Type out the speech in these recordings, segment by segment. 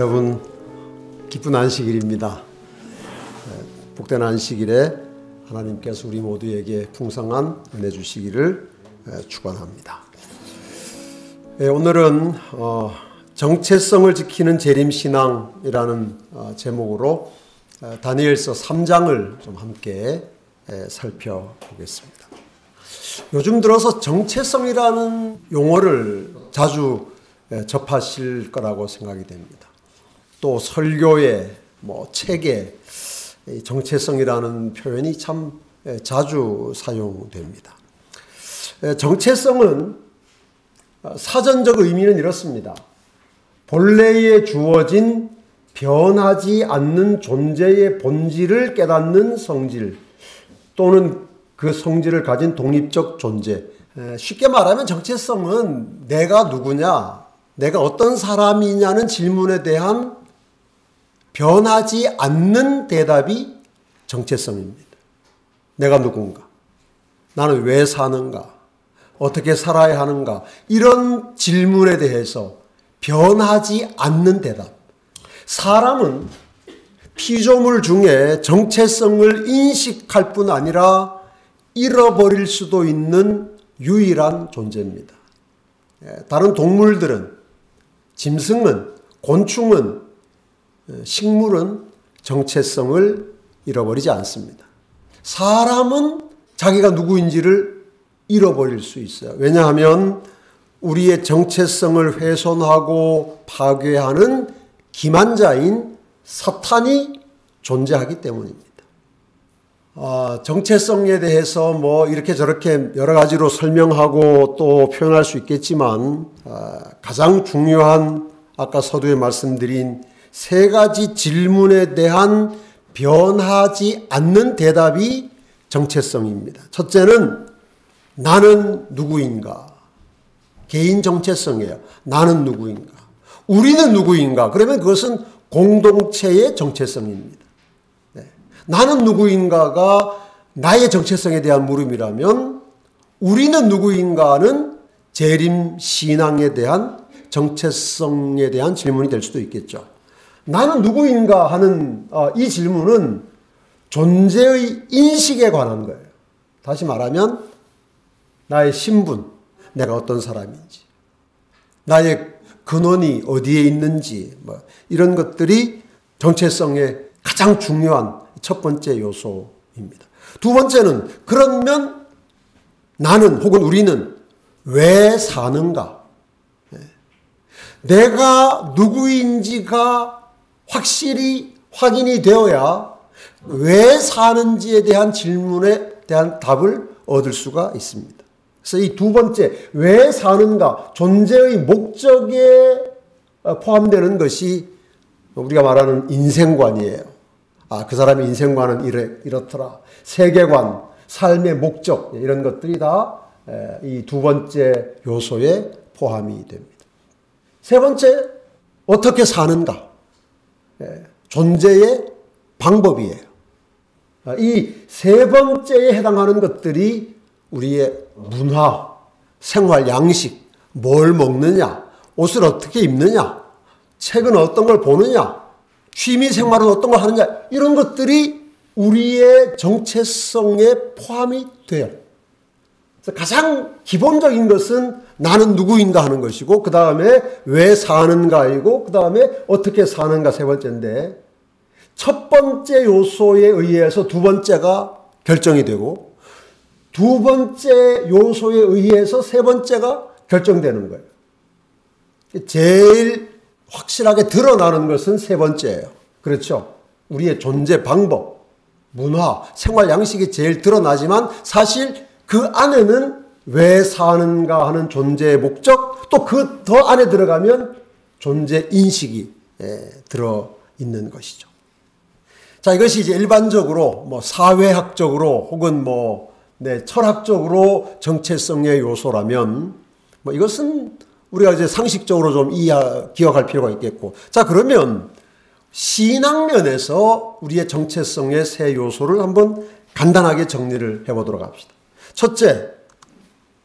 여러분 기쁜 안식일입니다. 복된 안식일에 하나님께서 우리 모두에게 풍성한 은혜 주시기를 축원합니다. 오늘은 정체성을 지키는 재림신앙이라는 제목으로 다니엘서 3장을 좀 함께 살펴보겠습니다. 요즘 들어서 정체성이라는 용어를 자주 접하실 거라고 생각이 됩니다. 또 설교에 책에 정체성이라는 표현이 참 자주 사용됩니다. 정체성은 사전적 의미는 이렇습니다. 본래에 주어진 변하지 않는 존재의 본질을 깨닫는 성질 또는 그 성질을 가진 독립적 존재. 쉽게 말하면 정체성은 내가 누구냐, 내가 어떤 사람이냐는 질문에 대한 변하지 않는 대답이 정체성입니다. 내가 누군가, 나는 왜 사는가, 어떻게 살아야 하는가, 이런 질문에 대해서 변하지 않는 대답. 사람은 피조물 중에 정체성을 인식할 뿐 아니라 잃어버릴 수도 있는 유일한 존재입니다. 다른 동물들은, 짐승은, 곤충은, 식물은 정체성을 잃어버리지 않습니다. 사람은 자기가 누구인지를 잃어버릴 수 있어요. 왜냐하면 우리의 정체성을 훼손하고 파괴하는 기만자인 사탄이 존재하기 때문입니다. 정체성에 대해서 이렇게 저렇게 여러 가지로 설명하고 또 표현할 수 있겠지만 가장 중요한 아까 서두에 말씀드린 세 가지 질문에 대한 변하지 않는 대답이 정체성입니다. 첫째는 나는 누구인가? 개인 정체성이에요. 나는 누구인가? 우리는 누구인가? 그러면 그것은 공동체의 정체성입니다. 나는 누구인가가 나의 정체성에 대한 물음이라면 우리는 누구인가는 재림 신앙에 대한 정체성에 대한 질문이 될 수도 있겠죠. 나는 누구인가 하는 이 질문은 존재의 인식에 관한 거예요. 다시 말하면 나의 신분, 내가 어떤 사람인지, 나의 근원이 어디에 있는지 이런 것들이 정체성의 가장 중요한 첫 번째 요소입니다. 두 번째는 그러면 나는 혹은 우리는 왜 사는가? 내가 누구인지가 확실히 확인이 되어야 왜 사는지에 대한 질문에 대한 답을 얻을 수가 있습니다. 그래서 이 두 번째, 왜 사는가? 존재의 목적에 포함되는 것이 우리가 말하는 인생관이에요. 그 사람의 인생관은 이렇더라. 세계관, 삶의 목적, 이런 것들이 다 이 두 번째 요소에 포함이 됩니다. 세 번째, 어떻게 사는가? 존재의 방법이에요. 이 세 번째에 해당하는 것들이 우리의 문화, 생활 양식, 뭘 먹느냐, 옷을 어떻게 입느냐, 책은 어떤 걸 보느냐, 취미 생활은 어떤 걸 하느냐, 이런 것들이 우리의 정체성에 포함이 돼요. 그래서 가장 기본적인 것은 나는 누구인가 하는 것이고, 그 다음에 왜 사는가이고, 그 다음에 어떻게 사는가 세 번째인데, 첫 번째 요소에 의해서 두 번째가 결정이 되고, 두 번째 요소에 의해서 세 번째가 결정되는 거예요. 제일 확실하게 드러나는 것은 세 번째예요. 그렇죠? 우리의 존재 방법, 문화, 생활 양식이 제일 드러나지만 사실 그 안에는 왜 사는가 하는 존재의 목적, 또 그 더 안에 들어가면 존재 인식이 들어있는 것이죠. 자, 이것이 이제 일반적으로 사회학적으로 혹은 철학적으로 정체성의 요소라면 이것은 우리가 이제 상식적으로 좀 기억할 필요가 있겠고, 자, 그러면 신앙면에서 우리의 정체성의 세 요소를 한번 간단하게 정리를 해보도록 합시다. 첫째,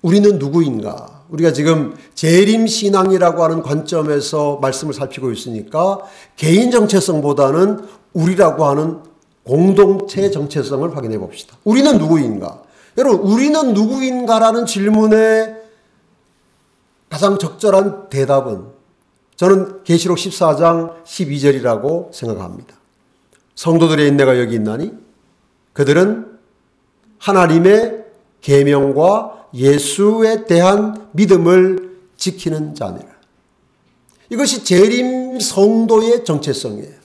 우리는 누구인가? 우리가 지금 재림신앙이라고 하는 관점에서 말씀을 살피고 있으니까 개인 정체성보다는 우리라고 하는 공동체 정체성을 확인해 봅시다. 우리는 누구인가? 여러분, 우리는 누구인가라는 질문에 가장 적절한 대답은 저는 계시록 14장 12절이라고 생각합니다. 성도들의 인내가 여기 있나니 그들은 하나님의 계명과 예수에 대한 믿음을 지키는 자니라. 이것이 재림 성도의 정체성이에요.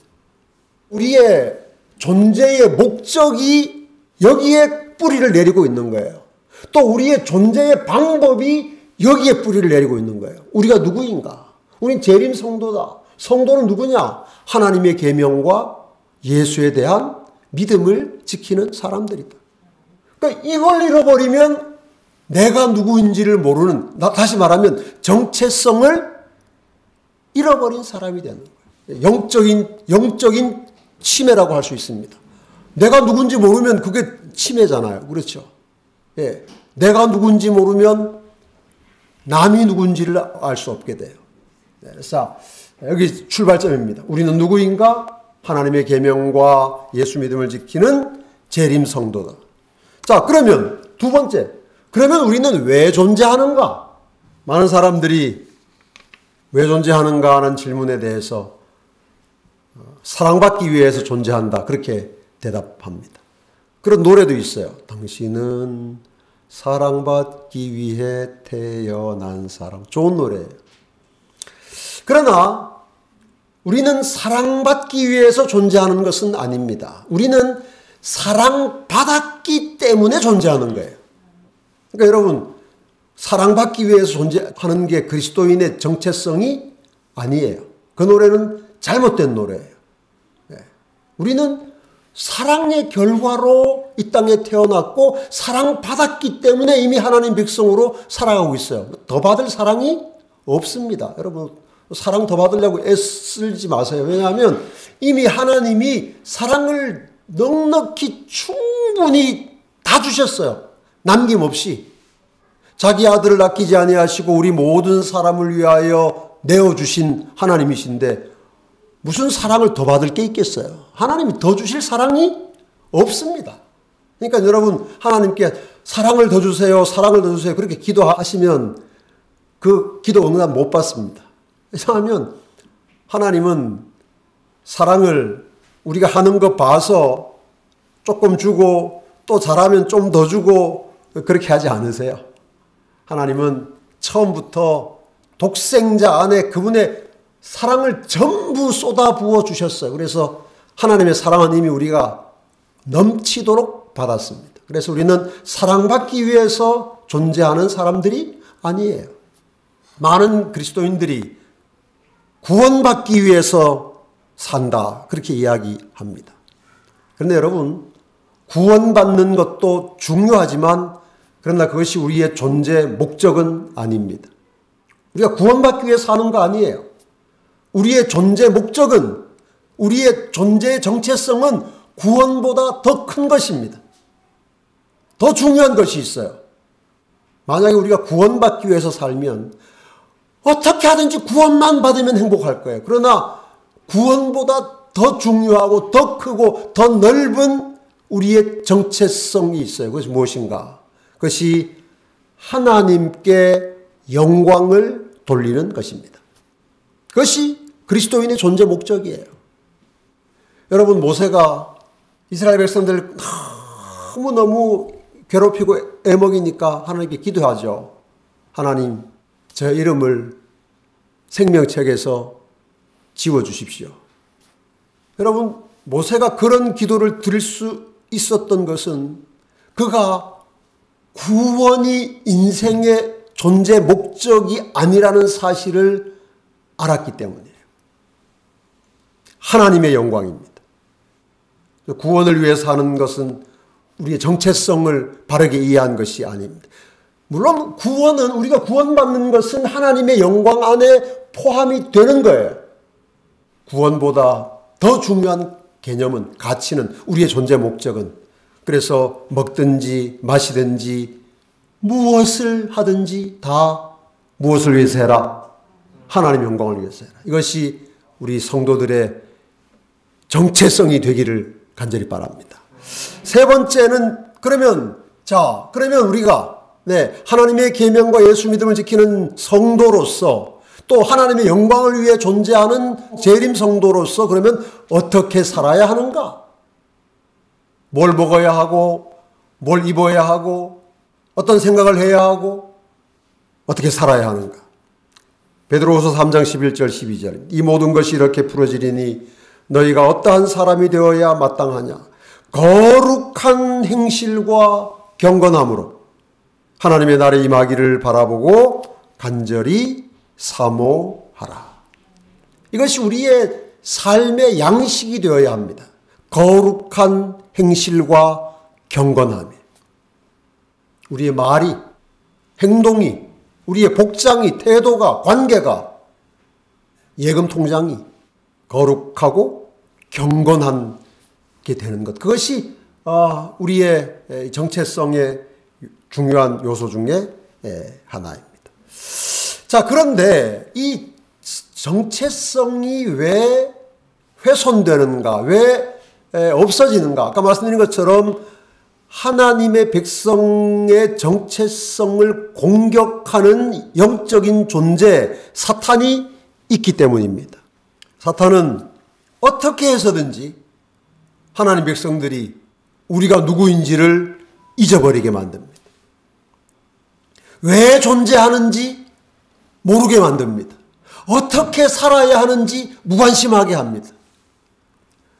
우리의 존재의 목적이 여기에 뿌리를 내리고 있는 거예요. 또 우리의 존재의 방법이 여기에 뿌리를 내리고 있는 거예요. 우리가 누구인가? 우린 재림 성도다. 성도는 누구냐? 하나님의 계명과 예수에 대한 믿음을 지키는 사람들이다. 그러니까 이걸 잃어버리면 내가 누구인지를 모르는, 다시 말하면 정체성을 잃어버린 사람이 되는 거예요. 영적인 치매라고 할 수 있습니다. 내가 누군지 모르면 그게 치매잖아요. 그렇죠? 예. 내가 누군지 모르면 남이 누군지를 알 수 없게 돼요. 그래서 여기 출발점입니다. 우리는 누구인가? 하나님의 계명과 예수 믿음을 지키는 재림 성도다. 자, 그러면 두 번째. 그러면 우리는 왜 존재하는가? 많은 사람들이 왜 존재하는가 하는 질문에 대해서 사랑받기 위해서 존재한다. 그렇게 대답합니다. 그런 노래도 있어요. 당신은 사랑받기 위해 태어난 사람. 좋은 노래예요. 그러나 우리는 사랑받기 위해서 존재하는 것은 아닙니다. 우리는 사랑받았기 때문에 존재하는 거예요. 그러니까 여러분, 사랑받기 위해서 존재하는 게 그리스도인의 정체성이 아니에요. 그 노래는 잘못된 노래예요. 우리는 사랑의 결과로 이 땅에 태어났고 사랑받았기 때문에 이미 하나님 백성으로 살아가고 있어요. 더 받을 사랑이 없습니다. 여러분, 사랑 더 받으려고 애쓰지 마세요. 왜냐하면 이미 하나님이 사랑을 넉넉히 충분히 다 주셨어요. 남김없이. 자기 아들을 아끼지 아니하시고 우리 모든 사람을 위하여 내어주신 하나님이신데 무슨 사랑을 더 받을 게 있겠어요? 하나님이 더 주실 사랑이 없습니다. 그러니까 여러분, 하나님께 사랑을 더 주세요, 사랑을 더 주세요 그렇게 기도하시면 그 기도 응답 못 받습니다. 왜냐하면 하나님은 사랑을 우리가 하는 거 봐서 조금 주고 또 잘하면 좀 더 주고 그렇게 하지 않으세요. 하나님은 처음부터 독생자 안에 그분의 사랑을 전부 쏟아부어 주셨어요. 그래서 하나님의 사랑은 이미 우리가 넘치도록 받았습니다. 그래서 우리는 사랑받기 위해서 존재하는 사람들이 아니에요. 많은 그리스도인들이 구원받기 위해서 산다. 그렇게 이야기합니다. 그런데 여러분, 구원받는 것도 중요하지만 그러나 그것이 우리의 존재 목적은 아닙니다. 우리가 구원받기 위해 사는 거 아니에요. 우리의 존재 목적은, 우리의 존재의 정체성은 구원보다 더 큰 것입니다. 더 중요한 것이 있어요. 만약에 우리가 구원받기 위해서 살면 어떻게 하든지 구원만 받으면 행복할 거예요. 그러나 구원보다 더 중요하고 더 크고 더 넓은 우리의 정체성이 있어요. 그것이 무엇인가? 그것이 하나님께 영광을 돌리는 것입니다. 그것이 그리스도인의 존재 목적이에요. 여러분, 모세가 이스라엘 백성들 너무너무 괴롭히고 애먹이니까 하나님께 기도하죠. 하나님, 저 이름을 생명책에서 지워주십시오. 여러분, 모세가 그런 기도를 드릴 수 있었던 것은 그가 구원이 인생의 존재 목적이 아니라는 사실을 알았기 때문이에요. 하나님의 영광입니다. 구원을 위해 사는 것은 우리의 정체성을 바르게 이해한 것이 아닙니다. 물론 구원은, 우리가 구원받는 것은 하나님의 영광 안에 포함이 되는 거예요. 구원보다 더 중요한 개념은, 가치는, 우리의 존재 목적은, 그래서 먹든지 마시든지 무엇을 하든지 다 무엇을 위해서 해라? 하나님의 영광을 위해서 해라. 이것이 우리 성도들의 정체성이 되기를 간절히 바랍니다. 세 번째는 그러면 우리가 하나님의 계명과 예수 믿음을 지키는 성도로서 또 하나님의 영광을 위해 존재하는 재림 성도로서 그러면 어떻게 살아야 하는가? 뭘 먹어야 하고 뭘 입어야 하고 어떤 생각을 해야 하고 어떻게 살아야 하는가? 베드로후서 3장 11절 12절 이 모든 것이 이렇게 풀어지리니 너희가 어떠한 사람이 되어야 마땅하냐? 거룩한 행실과 경건함으로 하나님의 날에 임하기를 바라보고 간절히 사모하라. 이것이 우리의 삶의 양식이 되어야 합니다. 거룩한 행실과 경건함이. 우리의 말이, 행동이, 우리의 복장이, 태도가, 관계가, 예금 통장이 거룩하고 경건하게 되는 것. 그것이 우리의 정체성의 중요한 요소 중에 하나입니다. 자, 그런데 이 정체성이 왜 훼손되는가? 왜 없어지는가? 아까 말씀드린 것처럼 하나님의 백성의 정체성을 공격하는 영적인 존재, 사탄이 있기 때문입니다. 사탄은 어떻게 해서든지 하나님 백성들이 우리가 누구인지를 잊어버리게 만듭니다. 왜 존재하는지 모르게 만듭니다. 어떻게 살아야 하는지 무관심하게 합니다.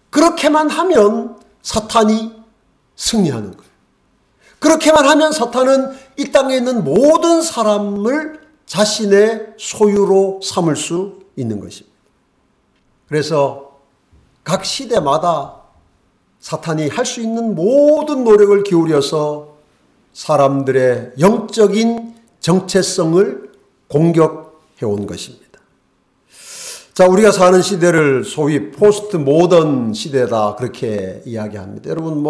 그렇게만 하면 사탄이 승리하는 거예요. 그렇게만 하면 사탄은 이 땅에 있는 모든 사람을 자신의 소유로 삼을 수 있는 것입니다. 그래서 각 시대마다 사탄이 할 수 있는 모든 노력을 기울여서 사람들의 영적인 정체성을 공격해 온 것입니다. 자, 우리가 사는 시대를 소위 포스트 모던 시대다 그렇게 이야기합니다. 여러분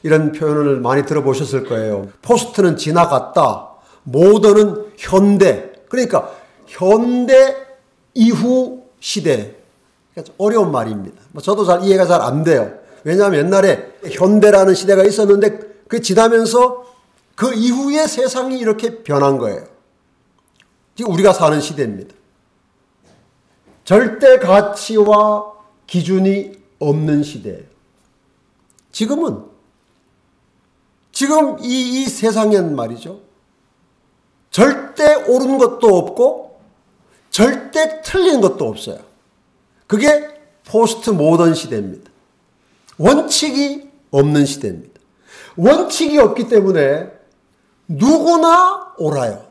이런 표현을 많이 들어보셨을 거예요. 포스트는 지나갔다. 모던은 현대. 그러니까 현대 이후 시대. 어려운 말입니다. 저도 이해가 잘 안 돼요. 왜냐하면 옛날에 현대라는 시대가 있었는데 그게 지나면서 그 이후에 세상이 이렇게 변한 거예요. 지금 우리가 사는 시대입니다. 절대 가치와 기준이 없는 시대예요. 지금 이 세상엔 말이죠. 절대 옳은 것도 없고 절대 틀린 것도 없어요. 그게 포스트 모던 시대입니다. 원칙이 없는 시대입니다. 원칙이 없기 때문에 누구나 옳아요.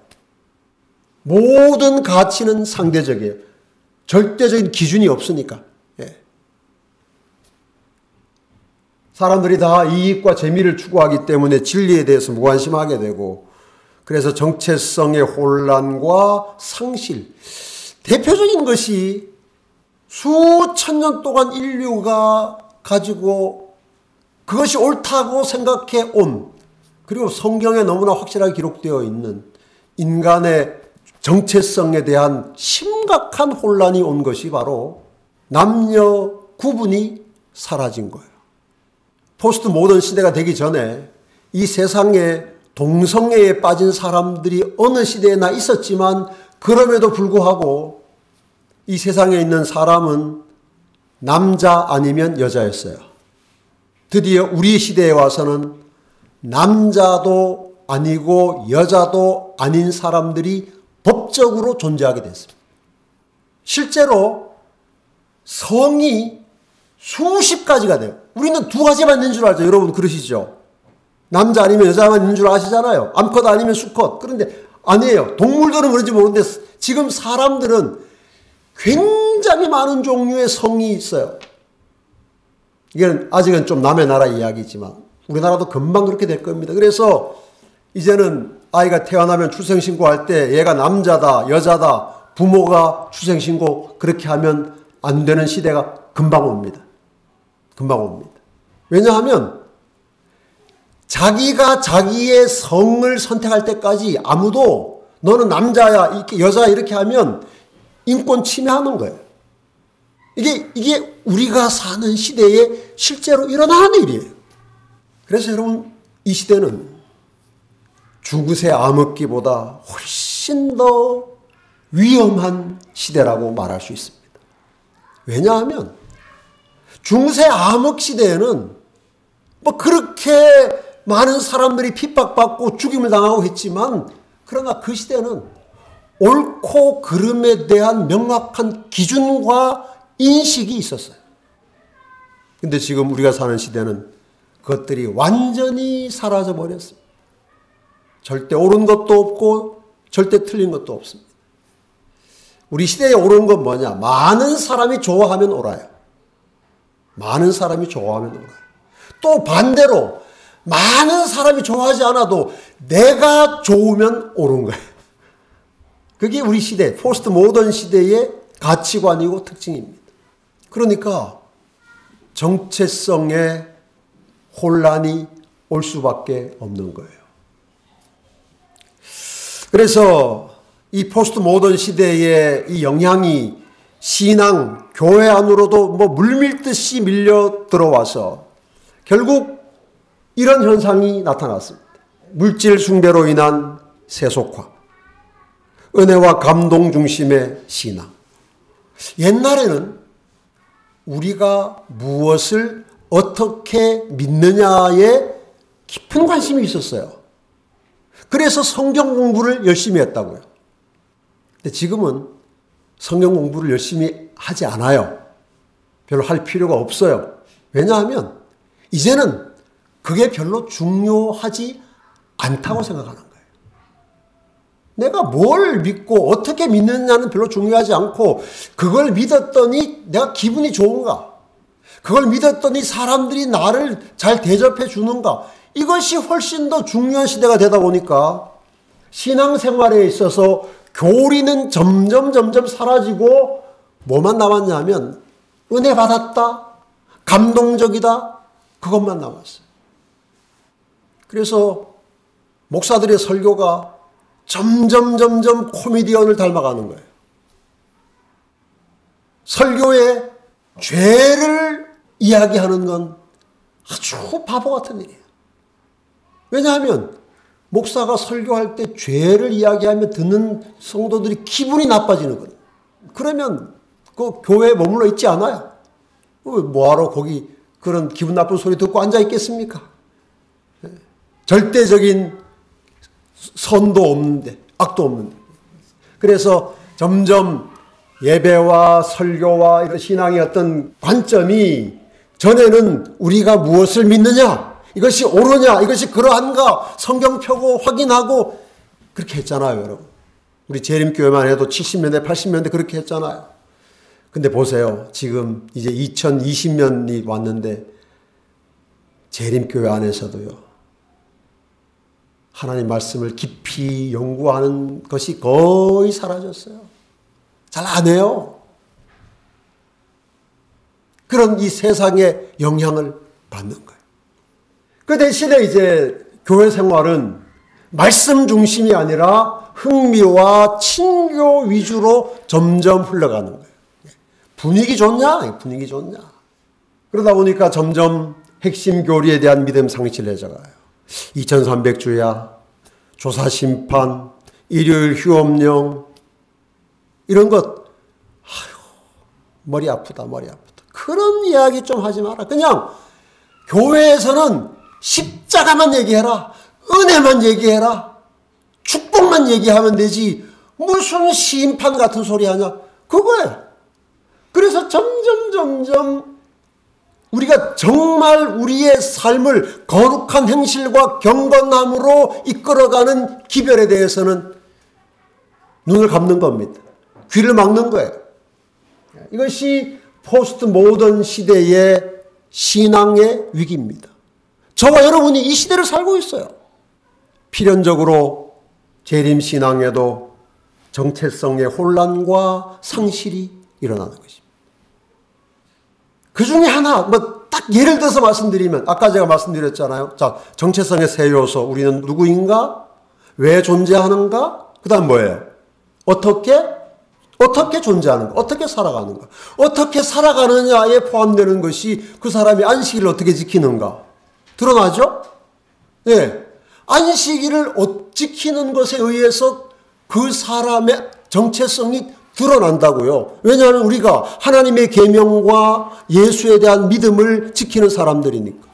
모든 가치는 상대적이에요. 절대적인 기준이 없으니까. 사람들이 다 이익과 재미를 추구하기 때문에 진리에 대해서 무관심하게 되고 그래서 정체성의 혼란과 상실. 대표적인 것이 수천 년 동안 인류가 가지고 그것이 옳다고 생각해 온 그리고 성경에 너무나 확실하게 기록되어 있는 인간의 정체성에 대한 심각한 혼란이 온 것이 바로 남녀 구분이 사라진 거예요. 포스트 모던 시대가 되기 전에 이 세상에 동성애에 빠진 사람들이 어느 시대에나 있었지만 그럼에도 불구하고 이 세상에 있는 사람은 남자 아니면 여자였어요. 드디어 우리 시대에 와서는 남자도 아니고 여자도 아닌 사람들이 법적으로 존재하게 됐습니다. 실제로 성이 수십 가지가 돼요. 우리는 두 가지만 있는 줄 알죠. 여러분 그러시죠? 남자 아니면 여자만 있는 줄 아시잖아요. 암컷 아니면 수컷. 그런데 아니에요. 동물들은 그런지 모르는데 지금 사람들은 굉장히 많은 종류의 성이 있어요. 이건 아직은 좀 남의 나라 이야기지만 우리나라도 금방 그렇게 될 겁니다. 그래서 이제는 아이가 태어나면 출생신고할 때 얘가 남자다, 여자다, 부모가 출생신고 그렇게 하면 안 되는 시대가 금방 옵니다. 금방 옵니다. 왜냐하면 자기가 자기의 성을 선택할 때까지 아무도 너는 남자야, 여자야 이렇게 하면 인권 침해하는 거예요. 이게 우리가 사는 시대에 실제로 일어나는 일이에요. 그래서 여러분, 이 시대는 중세 암흑기보다 훨씬 더 위험한 시대라고 말할 수 있습니다. 왜냐하면 중세 암흑 시대에는 뭐 그렇게 많은 사람들이 핍박받고 죽임을 당하고 했지만, 그러나 그 시대는 옳고 그름에 대한 명확한 기준과 인식이 있었어요. 근데 지금 우리가 사는 시대는 그것들이 완전히 사라져 버렸습니다. 절대 옳은 것도 없고 절대 틀린 것도 없습니다. 우리 시대에 옳은 건 뭐냐? 많은 사람이 좋아하면 옳아요. 많은 사람이 좋아하면 옳아요. 또 반대로 많은 사람이 좋아하지 않아도 내가 좋으면 옳은 거예요. 그게 우리 시대, 포스트 모던 시대의 가치관이고 특징입니다. 그러니까 정체성에 혼란이 올 수밖에 없는 거예요. 그래서 이 포스트 모던 시대의 이 영향이 신앙, 교회 안으로도 뭐 물밀듯이 밀려 들어와서 결국 이런 현상이 나타났습니다. 물질 숭배로 인한 세속화, 은혜와 감동 중심의 신앙. 옛날에는 우리가 무엇을 어떻게 믿느냐에 깊은 관심이 있었어요. 그래서 성경 공부를 열심히 했다고요. 근데 지금은 성경 공부를 열심히 하지 않아요. 별로 할 필요가 없어요. 왜냐하면 이제는 그게 별로 중요하지 않다고 생각하는 거예요. 내가 뭘 믿고 어떻게 믿느냐는 별로 중요하지 않고, 그걸 믿었더니 내가 기분이 좋은가? 그걸 믿었더니 사람들이 나를 잘 대접해 주는가? 이것이 훨씬 더 중요한 시대가 되다 보니까 신앙생활에 있어서 교리는 점점 사라지고 뭐만 남았냐면 은혜 받았다, 감동적이다, 그것만 남았어요. 그래서 목사들의 설교가 점점 코미디언을 닮아가는 거예요. 설교에 죄를 이야기하는 건 아주 바보 같은 일이에요. 왜냐하면 목사가 설교할 때 죄를 이야기하면 듣는 성도들이 기분이 나빠지는 거예요. 그러면 그 교회에 머물러 있지 않아요. 뭐하러 거기 그런 기분 나쁜 소리 듣고 앉아 있겠습니까? 절대적인 선도 없는데, 악도 없는데. 그래서 점점 예배와 설교와 이런 신앙의 어떤 관점이, 전에는 우리가 무엇을 믿느냐, 이것이 옳으냐, 이것이 그러한가 성경 펴고 확인하고 그렇게 했잖아요, 여러분. 우리 재림교회만 해도 70년대 80년대 그렇게 했잖아요. 근데 보세요, 지금 이제 2020년이 왔는데 재림교회 안에서도요, 하나님 말씀을 깊이 연구하는 것이 거의 사라졌어요. 잘 안 해요. 그런 이 세상의 영향을 받는 거예요. 그 대신에 이제 교회 생활은 말씀 중심이 아니라 흥미와 친교 위주로 점점 흘러가는 거예요. 분위기 좋냐? 분위기 좋냐? 그러다 보니까 점점 핵심 교리에 대한 믿음 상실해져가요. 2300주야, 조사심판, 일요일 휴업령, 이런 것, 아유, 머리 아프다. 그런 이야기 좀 하지 마라. 그냥 교회에서는 십자가만 얘기해라. 은혜만 얘기해라. 축복만 얘기하면 되지. 무슨 심판 같은 소리 하냐. 그거예요. 그래서 점점 우리가 정말 우리의 삶을 거룩한 행실과 경건함으로 이끌어가는 기별에 대해서는 눈을 감는 겁니다. 귀를 막는 거예요. 이것이 포스트 모던 시대의 신앙의 위기입니다. 저와 여러분이 이 시대를 살고 있어요. 필연적으로 재림신앙에도 정체성의 혼란과 상실이 일어나는 것입니다. 그 중에 하나, 딱 예를 들어서 말씀드리면 아까 제가 말씀드렸잖아요. 자, 정체성의 세 요소. 우리는 누구인가? 왜 존재하는가? 그 다음 뭐예요? 어떻게 존재하는가? 어떻게 살아가는가? 어떻게 살아가느냐에 포함되는 것이 그 사람이 안식일을 어떻게 지키는가? 드러나죠? 네. 안식일을 지키는 것에 의해서 그 사람의 정체성이 드러난다고요. 왜냐하면 우리가 하나님의 계명과 예수에 대한 믿음을 지키는 사람들이니까.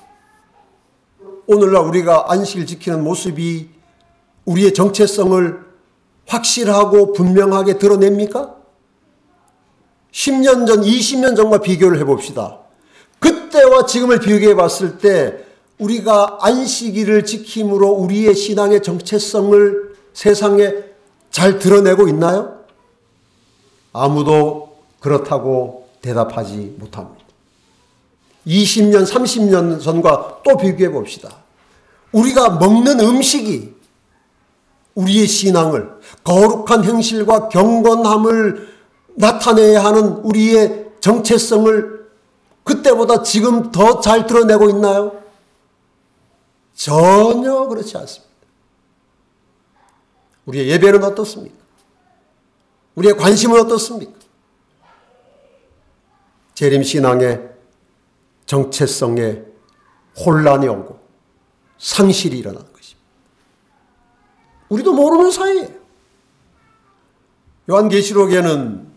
오늘날 우리가 안식일 지키는 모습이 우리의 정체성을 확실하고 분명하게 드러냅니까? 10년 전, 20년 전과 비교를 해봅시다. 그때와 지금을 비교해 봤을 때 우리가 안식일을 지킴으로 우리의 신앙의 정체성을 세상에 잘 드러내고 있나요? 아무도 그렇다고 대답하지 못합니다. 20년, 30년 전과 또 비교해 봅시다. 우리가 먹는 음식이 우리의 신앙을, 거룩한 행실과 경건함을 나타내야 하는 우리의 정체성을 그때보다 지금 더 잘 드러내고 있나요? 전혀 그렇지 않습니다. 우리의 예배는 어떻습니까? 우리의 관심은 어떻습니까? 재림신앙의 정체성에 혼란이 오고 상실이 일어나는 것입니다. 우리도 모르는 사이에 요한계시록에는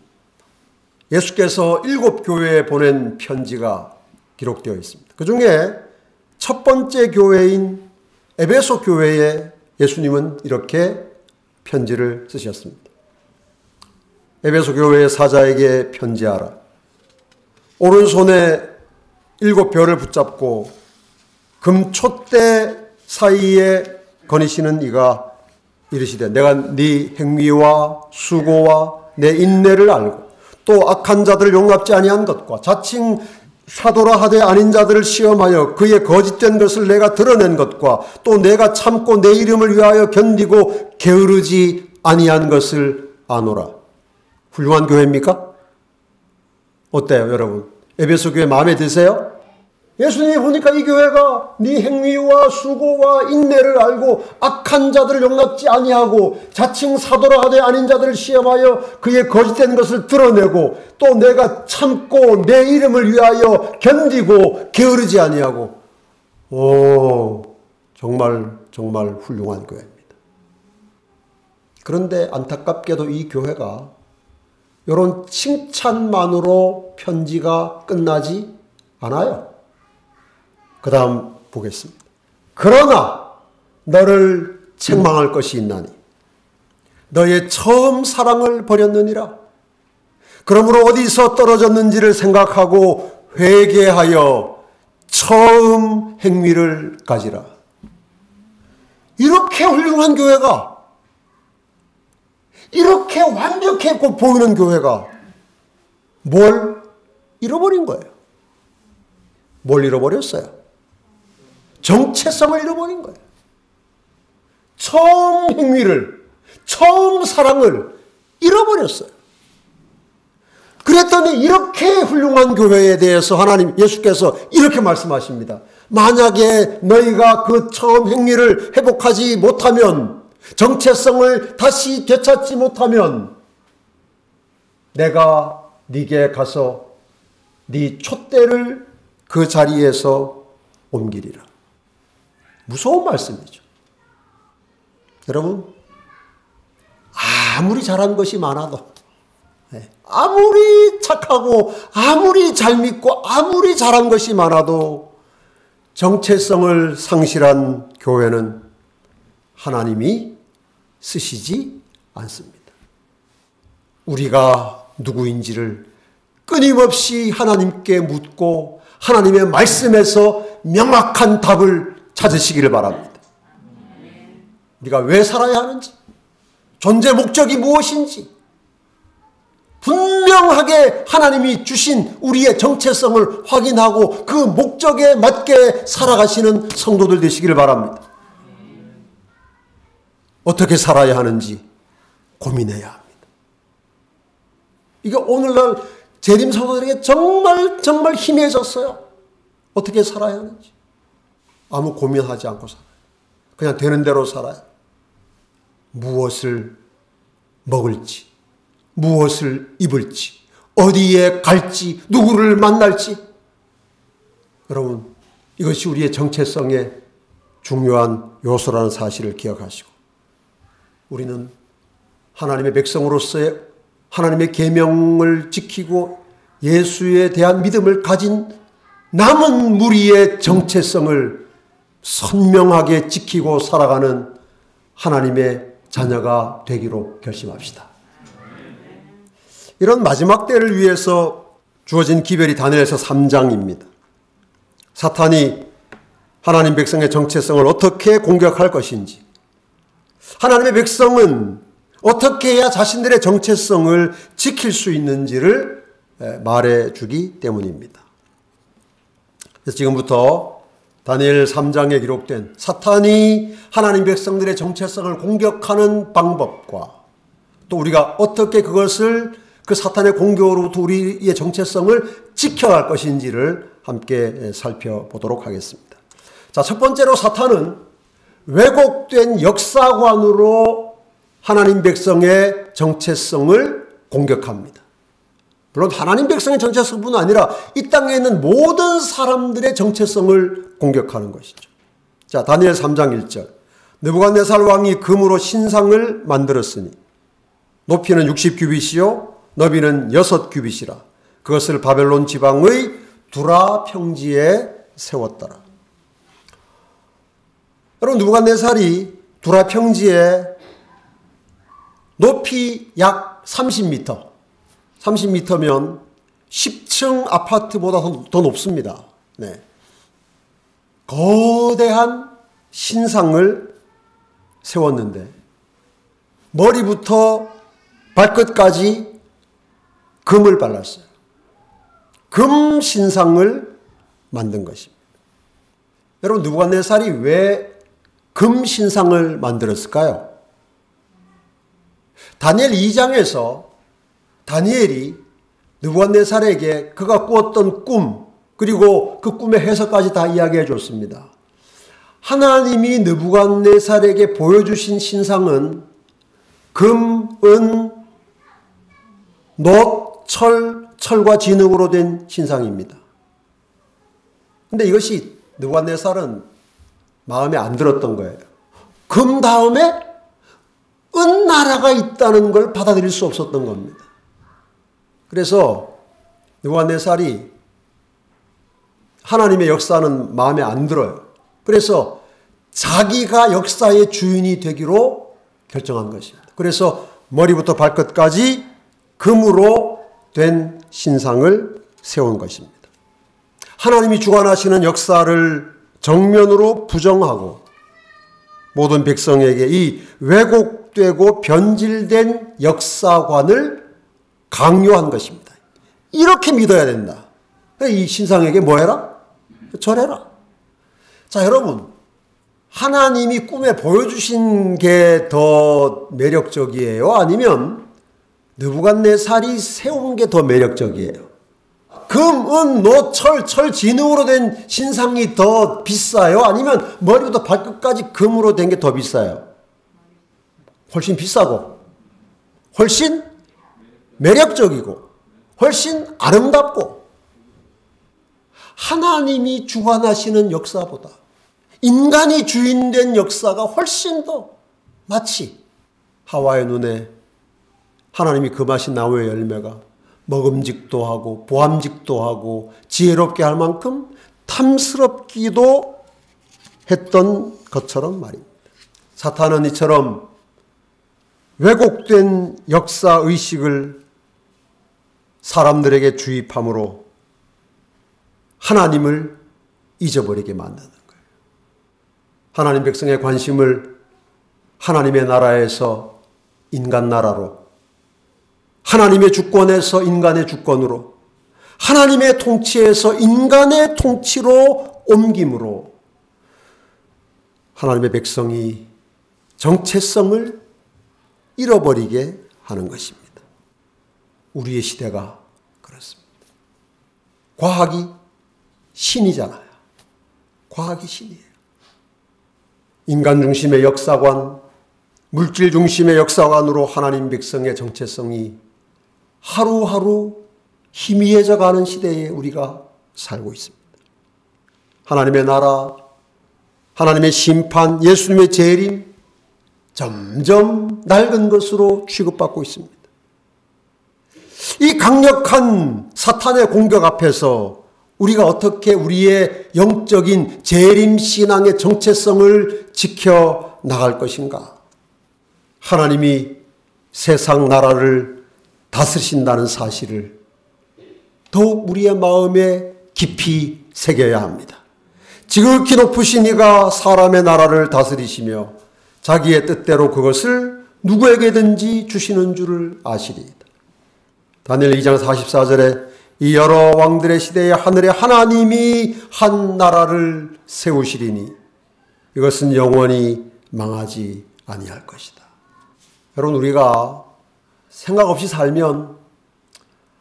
예수께서 7교회에 보낸 편지가 기록되어 있습니다. 그 중에 첫 번째 교회인 에베소 교회에 예수님은 이렇게 편지를 쓰셨습니다. 에베소 교회의 사자에게 편지하라. 오른손에 7별을 붙잡고 금촛대 사이에 거니시는 이가 이르시되 내가 네 행위와 수고와 내 인내를 알고 또 악한 자들을 용납지 아니한 것과 자칭 사도라 하되 아닌 자들을 시험하여 그의 거짓된 것을 내가 드러낸 것과 또 내가 참고 내 이름을 위하여 견디고 게으르지 아니한 것을 아노라. 훌륭한 교회입니까? 어때요, 여러분? 에베소 교회 마음에 드세요? 예수님이 보니까 이 교회가 네 행위와 수고와 인내를 알고 악한 자들을 용납지 아니하고 자칭 사도라 하되 아닌 자들을 시험하여 그의 거짓된 것을 드러내고 또 내가 참고 내 이름을 위하여 견디고 게으르지 아니하고 정말 훌륭한 교회입니다. 그런데 안타깝게도 이 교회가 이런 칭찬만으로 편지가 끝나지 않아요. 그 다음 보겠습니다. 그러나 너를 책망할 것이 있나니 너의 처음 사랑을 버렸느니라. 그러므로 어디서 떨어졌는지를 생각하고 회개하여 처음 행위를 가지라. 이렇게 훌륭한 교회가, 이렇게 완벽해 보이는 교회가 뭘 잃어버린 거예요. 뭘 잃어버렸어요? 정체성을 잃어버린 거예요. 처음 행위를, 처음 사랑을 잃어버렸어요. 그랬더니 이렇게 훌륭한 교회에 대해서 하나님, 예수께서 이렇게 말씀하십니다. 만약에 너희가 그 처음 행위를 회복하지 못하면, 정체성을 다시 되찾지 못하면 내가 네게 가서 네 촛대를 그 자리에서 옮기리라. 무서운 말씀이죠. 여러분, 아무리 잘한 것이 많아도, 아무리 착하고 아무리 잘 믿고 아무리 잘한 것이 많아도 정체성을 상실한 교회는 하나님이 쓰시지 않습니다. 우리가 누구인지를 끊임없이 하나님께 묻고 하나님의 말씀에서 명확한 답을 찾으시기를 바랍니다. 우리가 왜 살아야 하는지, 존재 목적이 무엇인지 분명하게 하나님이 주신 우리의 정체성을 확인하고 그 목적에 맞게 살아가시는 성도들 되시기를 바랍니다. 어떻게 살아야 하는지 고민해야 합니다. 이게 오늘날 재림 성도들에게 정말 힘이 해졌어요. 어떻게 살아야 하는지 아무 고민하지 않고 살아요. 그냥 되는 대로 살아요. 무엇을 먹을지, 무엇을 입을지, 어디에 갈지, 누구를 만날지. 여러분, 이것이 우리의 정체성의 중요한 요소라는 사실을 기억하시고, 우리는 하나님의 백성으로서의 하나님의 계명을 지키고 예수에 대한 믿음을 가진 남은 무리의 정체성을 선명하게 지키고 살아가는 하나님의 자녀가 되기로 결심합시다. 이런 마지막 때를 위해서 주어진 기별이 다니엘서 3장입니다. 사탄이 하나님 백성의 정체성을 어떻게 공격할 것인지, 하나님의 백성은 어떻게 해야 자신들의 정체성을 지킬 수 있는지를 말해주기 때문입니다. 그래서 지금부터 다니엘 3장에 기록된 사탄이 하나님 백성들의 정체성을 공격하는 방법과 또 우리가 어떻게 그것을 그 사탄의 공격으로부터 우리의 정체성을 지켜갈 것인지를 함께 살펴보도록 하겠습니다. 자, 첫 번째로 사탄은 왜곡된 역사관으로 하나님 백성의 정체성을 공격합니다. 물론 하나님 백성의 정체성뿐 아니라 이 땅에 있는 모든 사람들의 정체성을 공격하는 것이죠. 자, 다니엘 3장 1절. 느부갓네살 왕이 금으로 신상을 만들었으니 높이는 60규빗이요 너비는 6규빗이라. 그것을 바벨론 지방의 두라 평지에 세웠더라. 여러분, 느부갓네살이 두라 평지에 높이 약 30m, 30m면 10층 아파트보다 더 높습니다. 네. 거대한 신상을 세웠는데 머리부터 발끝까지 금을 발랐어요. 금 신상을 만든 것입니다. 여러분, 느부갓네살이 왜 금 신상을 만들었을까요? 다니엘 2장에서 다니엘이 느부갓네살에게 그가 꾸었던 꿈, 그리고 그 꿈의 해석까지 다 이야기해 줬습니다. 하나님이 느부갓네살에게 보여주신 신상은 금, 은, 놋, 철과 진흙으로 된 신상입니다. 근데 이것이 느부갓네살은 마음에 안 들었던 거예요. 금 다음에 은 나라가 있다는 걸 받아들일 수 없었던 겁니다. 그래서 느부갓네살이 하나님의 역사는 마음에 안 들어요. 그래서 자기가 역사의 주인이 되기로 결정한 것입니다. 그래서 머리부터 발끝까지 금으로 된 신상을 세운 것입니다. 하나님이 주관하시는 역사를 정면으로 부정하고 모든 백성에게 이 왜곡되고 변질된 역사관을 강요한 것입니다. 이렇게 믿어야 된다. 이 신상에게 뭐 해라? 절해라. 자, 여러분, 하나님이 꿈에 보여주신 게 더 매력적이에요? 아니면 느부갓네살이 세운 게 더 매력적이에요? 금, 은, 놋, 철, 진흙으로 된 신상이 더 비싸요? 아니면 머리부터 발끝까지 금으로 된 게 더 비싸요? 훨씬 비싸고, 훨씬 매력적이고, 훨씬 아름답고, 하나님이 주관하시는 역사보다 인간이 주인된 역사가 훨씬 더 마치 하와의 눈에 하나님이 금하신 나무의 열매가 먹음직도 하고 보암직도 하고 지혜롭게 할 만큼 탐스럽기도 했던 것처럼 말입니다. 사탄은 이처럼 왜곡된 역사의식을 사람들에게 주입함으로 하나님을 잊어버리게 만드는 거예요. 하나님 백성의 관심을 하나님의 나라에서 인간 나라로, 하나님의 주권에서 인간의 주권으로, 하나님의 통치에서 인간의 통치로 옮김으로 하나님의 백성이 정체성을 잃어버리게 하는 것입니다. 우리의 시대가 그렇습니다. 과학이 신이잖아요. 과학의 신이에요. 인간 중심의 역사관, 물질 중심의 역사관으로 하나님 백성의 정체성이 하루하루 희미해져 가는 시대에 우리가 살고 있습니다. 하나님의 나라, 하나님의 심판, 예수님의 재림 점점 낡은 것으로 취급받고 있습니다. 이 강력한 사탄의 공격 앞에서 우리가 어떻게 우리의 영적인 재림신앙의 정체성을 지켜나갈 것인가? 하나님이 세상 나라를 다스리신다는 사실을 더욱 우리의 마음에 깊이 새겨야 합니다. 지극히 높으신 이가 사람의 나라를 다스리시며 자기의 뜻대로 그것을 누구에게든지 주시는 줄을 아시리이다. 다니엘 2장 44절에 이 여러 왕들의 시대에 하늘의 하나님이 한 나라를 세우시리니 이것은 영원히 망하지 아니할 것이다. 여러분, 우리가 생각 없이 살면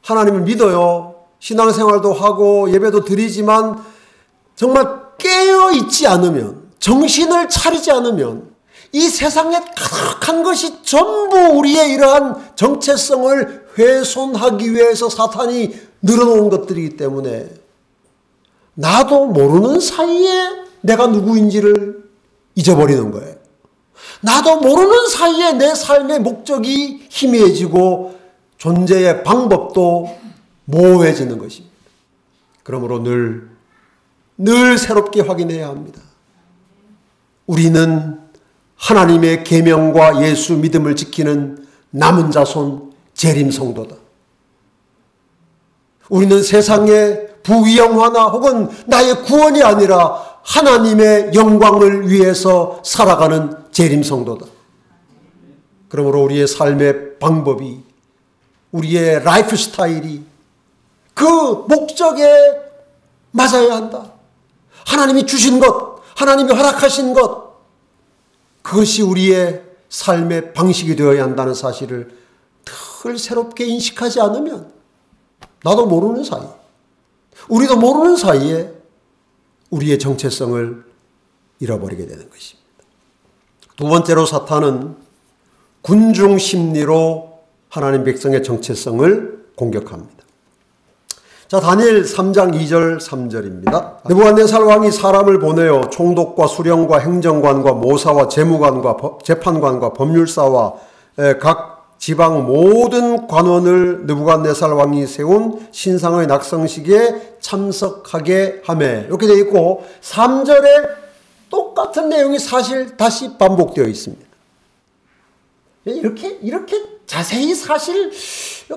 하나님을 믿어요. 신앙생활도 하고 예배도 드리지만 정말 깨어있지 않으면, 정신을 차리지 않으면 이 세상에 가득한 것이 전부 우리의 이러한 정체성을 훼손하기 위해서 사탄이 늘어놓은 것들이기 때문에 나도 모르는 사이에 내가 누구인지를 잊어버리는 거예요. 나도 모르는 사이에 내 삶의 목적이 희미해지고 존재의 방법도 모호해지는 것입니다. 그러므로 늘 새롭게 확인해야 합니다. 우리는 하나님의 계명과 예수 믿음을 지키는 남은 자손 재림 성도다. 우리는 세상의 부귀영화나 혹은 나의 구원이 아니라 하나님의 영광을 위해서 살아가는 재림 성도다. 그러므로 우리의 삶의 방법이, 우리의 라이프 스타일이 그 목적에 맞아야 한다. 하나님이 주신 것, 하나님이 허락하신 것, 그것이 우리의 삶의 방식이 되어야 한다는 사실을 늘 새롭게 인식하지 않으면 나도 모르는 사이, 우리도 모르는 사이에 우리의 정체성을 잃어버리게 되는 것입니다. 두 번째로 사탄은 군중 심리로 하나님 백성의 정체성을 공격합니다. 자, 다니엘 3장 2절 3절입니다. 느부갓네살 왕이 사람을 보내어 총독과 수령과 행정관과 모사와 재무관과 재판관과 법률사와 각 지방 모든 관원을 느부갓네살 왕이 세운 신상의 낙성식에 참석하게 하매, 이렇게 되어 있고 3절에 똑같은 내용이 사실 다시 반복되어 있습니다. 이렇게 자세히 사실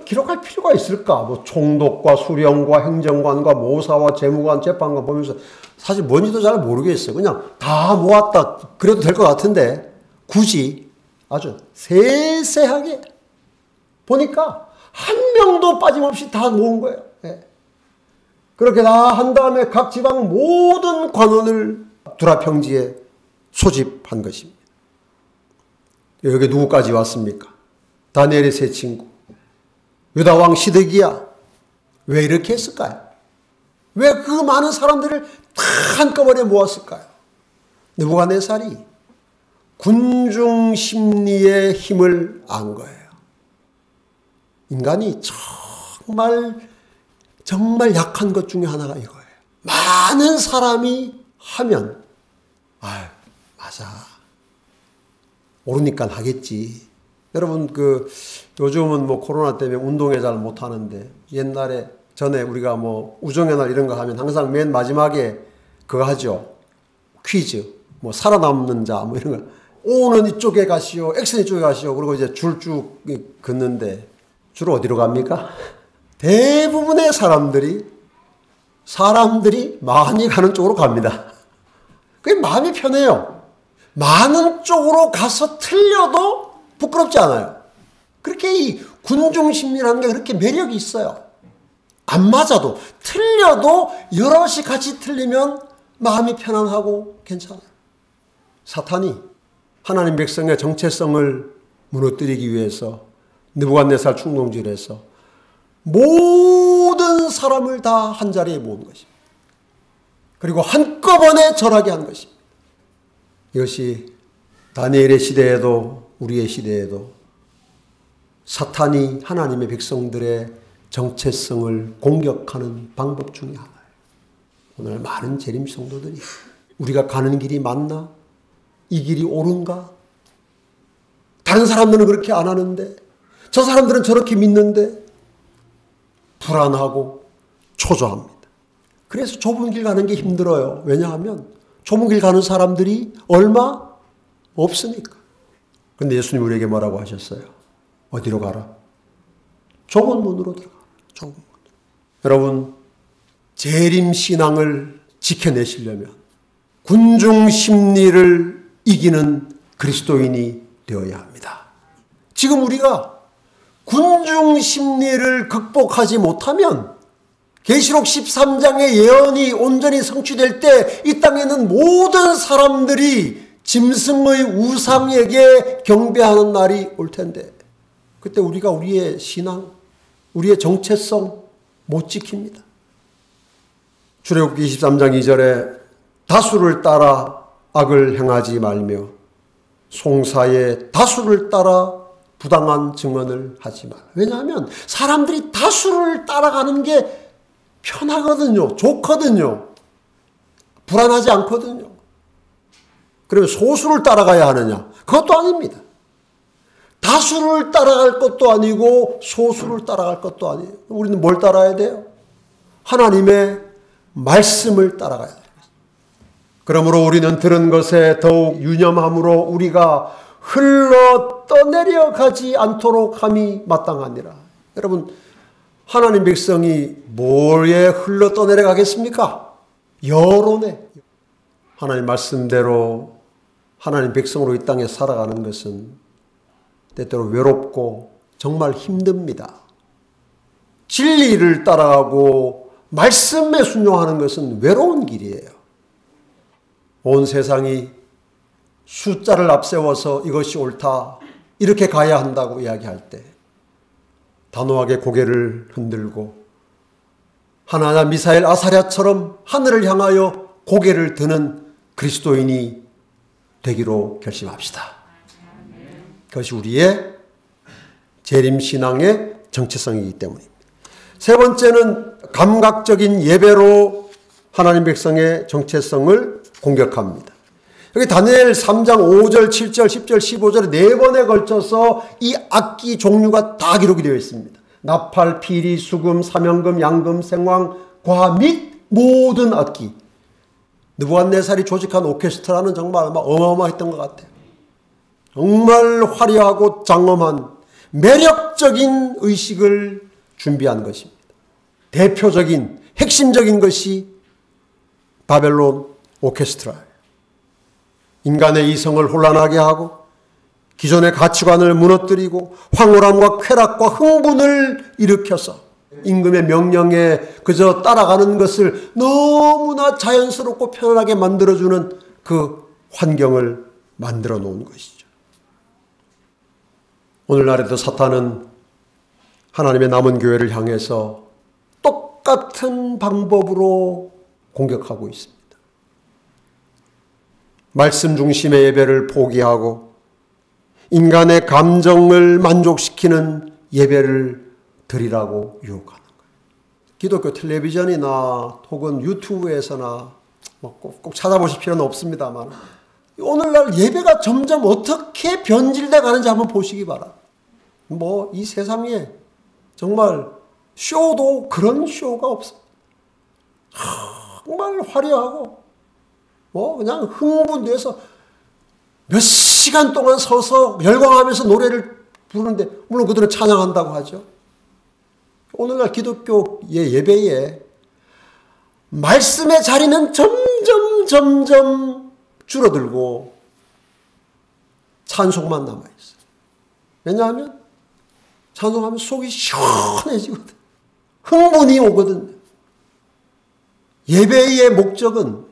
기록할 필요가 있을까? 뭐 총독과 수령과 행정관과 모사와 재무관, 재판관 보면서 사실 뭔지도 잘 모르겠어요. 그냥 다 모았다 그래도 될 것 같은데 굳이 아주 세세하게 보니까 한 명도 빠짐없이 다 모은 거예요. 예. 그렇게 다 한 다음에 각 지방 모든 관원을 두라평지에 소집한 것입니다. 여기 누구까지 왔습니까? 다니엘의 세 친구, 유다왕 시드기야. 왜 이렇게 했을까요? 왜 그 많은 사람들을 다 한꺼번에 모았을까요? 느부갓네살이 군중 심리의 힘을 안 거예요. 인간이 정말 약한 것 중에 하나가 이거예요. 많은 사람이 하면 맞아, 오르니까 하겠지. 여러분, 요즘은 뭐 코로나 때문에 운동회 잘 못 하는데, 전에 우리가 뭐 우정의 날 이런 거 하면 항상 맨 마지막에 그거 하죠. 퀴즈. 뭐 살아남는 자, 뭐 이런 거. O는 이쪽에 가시오, X는 이쪽에 가시오. 그리고 이제 줄 쭉 긋는데, 주로 어디로 갑니까? 대부분의 사람들이 많이 가는 쪽으로 갑니다. 그게 마음이 편해요. 많은 쪽으로 가서 틀려도 부끄럽지 않아요. 그렇게 이 군중심리라는 게 그렇게 매력이 있어요. 안 맞아도, 틀려도 여럿이 같이 틀리면 마음이 편안하고 괜찮아요. 사탄이 하나님 백성의 정체성을 무너뜨리기 위해서 느부갓네살 충동질에서 모든 사람을 다 한 자리에 모은 것입니다. 그리고 한꺼번에 절하게 한 것입니다. 이것이 다니엘의 시대에도 우리의 시대에도 사탄이 하나님의 백성들의 정체성을 공격하는 방법 중에 하나예요. 오늘 많은 재림 성도들이 우리가 가는 길이 맞나? 이 길이 옳은가? 다른 사람들은 그렇게 안 하는데 저 사람들은 저렇게 믿는데 불안하고 초조합니다. 그래서 좁은 길 가는 게 힘들어요. 왜냐하면 좁은 길 가는 사람들이 얼마 없으니까. 그런데 예수님 우리에게 뭐라고 하셨어요? 어디로 가라? 좁은 문으로 들어가라. 좁은 문. 여러분, 재림신앙을 지켜내시려면 군중 심리를 이기는 그리스도인이 되어야 합니다. 지금 우리가 군중 심리를 극복하지 못하면 계시록 13장의 예언이 온전히 성취될 때 이 땅에 있는 모든 사람들이 짐승의 우상에게 경배하는 날이 올 텐데 그때 우리가 우리의 신앙, 우리의 정체성 못 지킵니다. 출애굽기 23장 2절에 다수를 따라 악을 행하지 말며 송사의 다수를 따라 부당한 증언을 하지 말. 왜냐하면 사람들이 다수를 따라가는 게 편하거든요. 좋거든요. 불안하지 않거든요. 그러면 소수를 따라가야 하느냐? 그것도 아닙니다. 다수를 따라갈 것도 아니고 소수를 따라갈 것도 아니에요. 우리는 뭘 따라야 돼요? 하나님의 말씀을 따라가야 돼요. 그러므로 우리는 들은 것에 더욱 유념함으로 우리가 흘러 떠내려 가지 않도록 함이 마땅하니라. 여러분, 하나님 백성이 뭐에 흘러 떠내려 가겠습니까? 여론에. 하나님 말씀대로 하나님 백성으로 이 땅에 살아가는 것은 때때로 외롭고 정말 힘듭니다. 진리를 따라가고 말씀에 순종하는 것은 외로운 길이에요. 온 세상이 숫자를 앞세워서 이것이 옳다, 이렇게 가야 한다고 이야기할 때 단호하게 고개를 흔들고 하나냐 미사엘 아사랴처럼 하늘을 향하여 고개를 드는 그리스도인이 되기로 결심합시다. 그것이 우리의 재림신앙의 정체성이기 때문입니다. 세 번째는 감각적인 예배로 하나님 백성의 정체성을 공격합니다. 여기 다니엘 3장 5절, 7절, 10절, 15절에 네 번에 걸쳐서 이 악기 종류가 다 기록이 되어 있습니다. 나팔, 피리, 수금, 사명금, 양금, 생황, 과 및 모든 악기. 느부갓네살이 조직한 오케스트라는 정말 어마어마했던 것 같아요. 정말 화려하고 장엄한 매력적인 의식을 준비한 것입니다. 대표적인 핵심적인 것이 바벨론 오케스트라예요. 인간의 이성을 혼란하게 하고 기존의 가치관을 무너뜨리고 황홀함과 쾌락과 흥분을 일으켜서 임금의 명령에 그저 따라가는 것을 너무나 자연스럽고 편안하게 만들어주는 그 환경을 만들어 놓은 것이죠. 오늘날에도 사탄은 하나님의 남은 교회를 향해서 똑같은 방법으로 공격하고 있습니다. 말씀 중심의 예배를 포기하고 인간의 감정을 만족시키는 예배를 드리라고 유혹하는 거예요. 기독교 텔레비전이나 혹은 유튜브에서나 꼭 찾아보실 필요는 없습니다만 오늘날 예배가 점점 어떻게 변질돼 가는지 한번 보시기 바랍니다. 이 세상에 정말 쇼도 그런 쇼가 없습니다. 정말 화려하고 그냥 흥분돼서 몇 시간 동안 서서 열광하면서 노래를 부르는데 물론 그들은 찬양한다고 하죠. 오늘날 기독교의 예배에 말씀의 자리는 점점 줄어들고 찬송만 남아있어요. 왜냐하면 찬송하면 속이 시원해지거든. 흥분이 오거든요. 예배의 목적은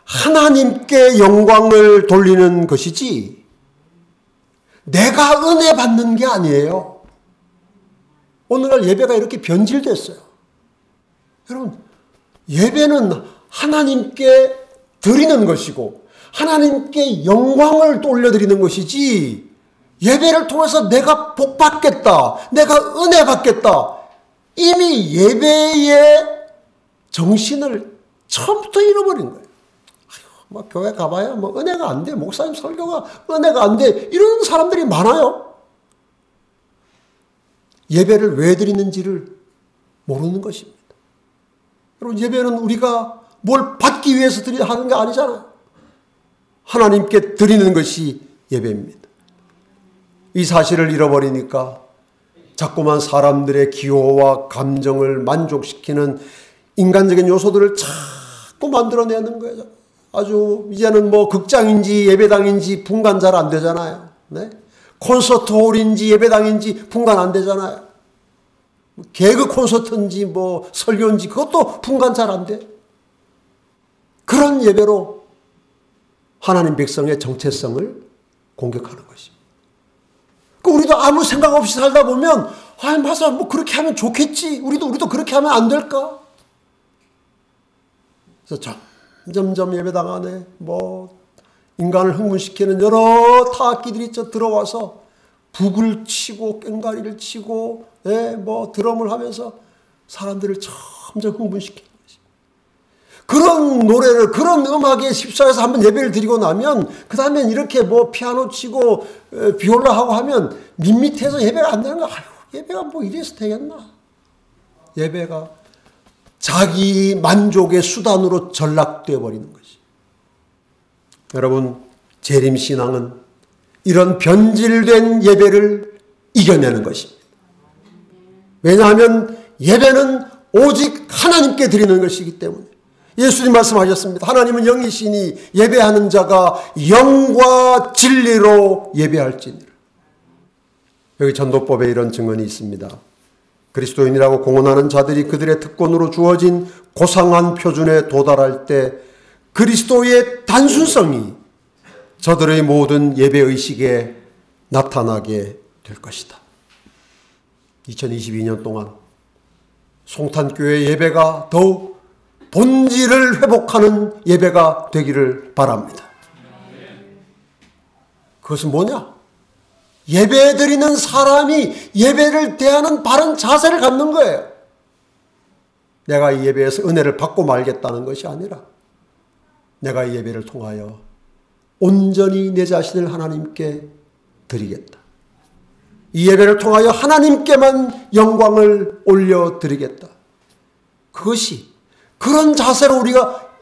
하나님께 영광을 돌리는 것이지 내가 은혜 받는 게 아니에요. 오늘날 예배가 이렇게 변질됐어요. 여러분, 예배는 하나님께 드리는 것이고 하나님께 영광을 올려드리는 것이지, 예배를 통해서 내가 복 받겠다, 내가 은혜 받겠다, 이미 예배의 정신을 처음부터 잃어버린 거예요. 뭐 교회 가봐야 뭐 은혜가 안 돼, 목사님 설교가 은혜가 안 돼, 이런 사람들이 많아요. 예배를 왜 드리는지를 모르는 것입니다. 여러분, 예배는 우리가 뭘 받기 위해서 하는 게 아니잖아요. 하나님께 드리는 것이 예배입니다. 이 사실을 잃어버리니까 자꾸만 사람들의 기호와 감정을 만족시키는 인간적인 요소들을 자꾸 만들어내는 거예요. 아주 이제는 뭐 극장인지 예배당인지 분간 잘 안 되잖아요. 네? 콘서트홀인지 예배당인지 분간 안 되잖아요. 개그 콘서트인지 뭐 설교인지 그것도 분간 잘 안 돼. 그런 예배로 하나님 백성의 정체성을 공격하는 것입니다. 우리도 아무 생각 없이 살다 보면, 맞아, 뭐 그렇게 하면 좋겠지, 우리도 그렇게 하면 안 될까? 그래서 점점 예배당 안에 뭐 인간을 흥분시키는 여러 타악기들이 들어와서 북을 치고 꽹과리를 치고 뭐 드럼을 하면서 사람들을 점점 흥분시키는 것이. 그런 노래를, 그런 음악에 휩싸여서 한번 예배를 드리고 나면 그 다음엔 이렇게 뭐 피아노 치고 비올라 하고 하면 밋밋해서 예배가 안 되는 거야. 예배가 뭐 이래서 되겠나? 예배가 자기 만족의 수단으로 전락되어 버리는 것이. 여러분, 재림신앙은 이런 변질된 예배를 이겨내는 것입니다. 왜냐하면 예배는 오직 하나님께 드리는 것이기 때문에. 예수님 말씀하셨습니다. 하나님은 영이시니 예배하는 자가 영과 진리로 예배할지니라. 여기 전도법에 이런 증언이 있습니다. 그리스도인이라고 공언하는 자들이 그들의 특권으로 주어진 고상한 표준에 도달할 때 그리스도의 단순성이 저들의 모든 예배의식에 나타나게 될 것이다. 2022년 동안 송탄교회 예배가 더욱 본질을 회복하는 예배가 되기를 바랍니다. 그것은 뭐냐? 예배드리는 사람이 예배를 대하는 바른 자세를 갖는 거예요. 내가 이 예배에서 은혜를 받고 말겠다는 것이 아니라 내가 이 예배를 통하여 온전히 내 자신을 하나님께 드리겠다. 이 예배를 통하여 하나님께만 영광을 올려드리겠다. 그것이, 그런 자세로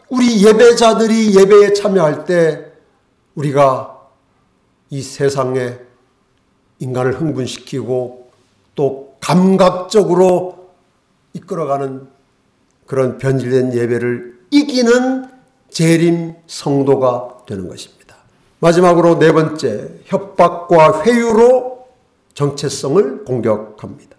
우리 예배자들이 예배에 참여할 때 우리가 이 세상에 인간을 흥분시키고 또 감각적으로 이끌어가는 그런 변질된 예배를 이기는 재림 성도가 되는 것입니다. 마지막으로 네 번째, 협박과 회유로 정체성을 공격합니다.